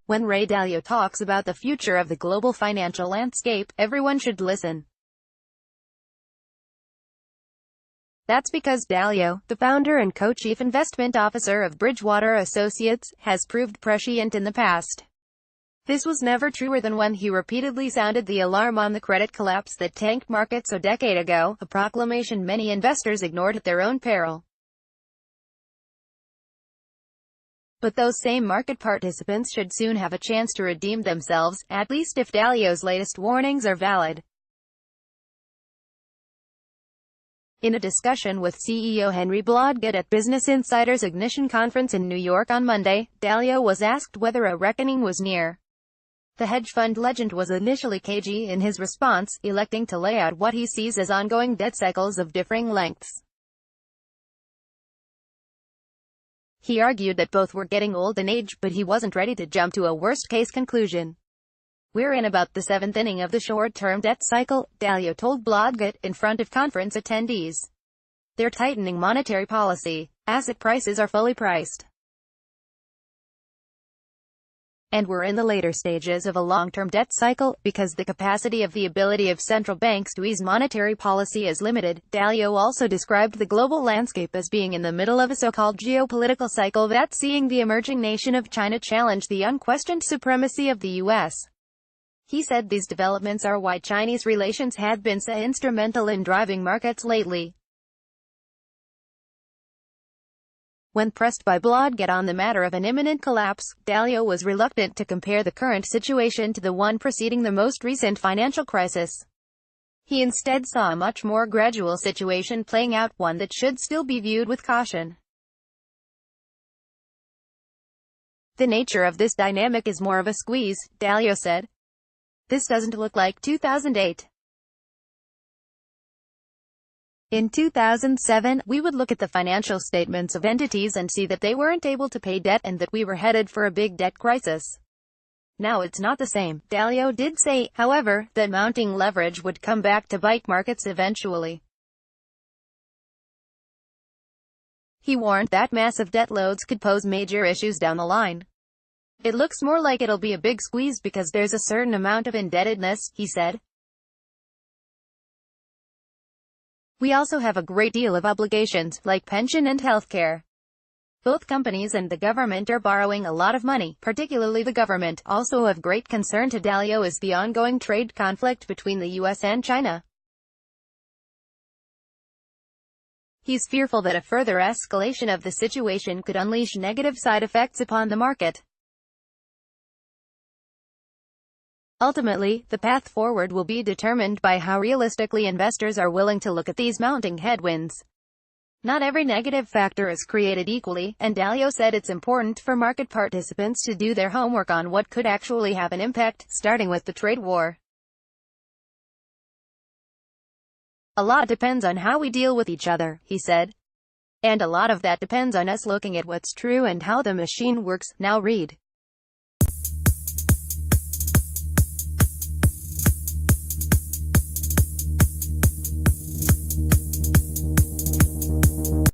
When Ray Dalio talks about the future of the global financial landscape, everyone should listen. That's because Dalio, the founder and co-chief investment officer of Bridgewater Associates, has proved prescient in the past. This was never truer than when he repeatedly sounded the alarm on the credit collapse that tanked markets a decade ago, a proclamation many investors ignored at their own peril. But those same market participants should soon have a chance to redeem themselves, at least if Dalio's latest warnings are valid. In a discussion with CEO Henry Blodgett at Business Insider's Ignition Conference in New York on Monday, Dalio was asked whether a reckoning was near. The hedge fund legend was initially cagey in his response, electing to lay out what he sees as ongoing debt cycles of differing lengths. He argued that both were getting old in age, but he wasn't ready to jump to a worst-case conclusion. "We're in about the seventh inning of the short-term debt cycle," Dalio told Blodgett, in front of conference attendees. "They're tightening monetary policy. Asset prices are fully priced. And we're in the later stages of a long-term debt cycle, because the capacity of the ability of central banks to ease monetary policy is limited." Dalio also described the global landscape as being in the middle of a so-called geopolitical cycle that's seeing the emerging nation of China challenge the unquestioned supremacy of the U.S. He said these developments are why Chinese relations have been so instrumental in driving markets lately. When pressed by Blodgett on the matter of an imminent collapse, Dalio was reluctant to compare the current situation to the one preceding the most recent financial crisis. He instead saw a much more gradual situation playing out, one that should still be viewed with caution. "The nature of this dynamic is more of a squeeze," Dalio said. "This doesn't look like 2008. In 2007, we would look at the financial statements of entities and see that they weren't able to pay debt and that we were headed for a big debt crisis. Now it's not the same." Dalio did say, however, that mounting leverage would come back to bite markets eventually. He warned that massive debt loads could pose major issues down the line. "It looks more like it'll be a big squeeze because there's a certain amount of indebtedness," he said. "We also have a great deal of obligations, like pension and healthcare. Both companies and the government are borrowing a lot of money, particularly the government." Also of great concern to Dalio is the ongoing trade conflict between the U.S. and China. He's fearful that a further escalation of the situation could unleash negative side effects upon the market. Ultimately, the path forward will be determined by how realistically investors are willing to look at these mounting headwinds. Not every negative factor is created equally, and Dalio said it's important for market participants to do their homework on what could actually have an impact, starting with the trade war. "A lot depends on how we deal with each other," he said. "And a lot of that depends on us looking at what's true and how the machine works." Now read.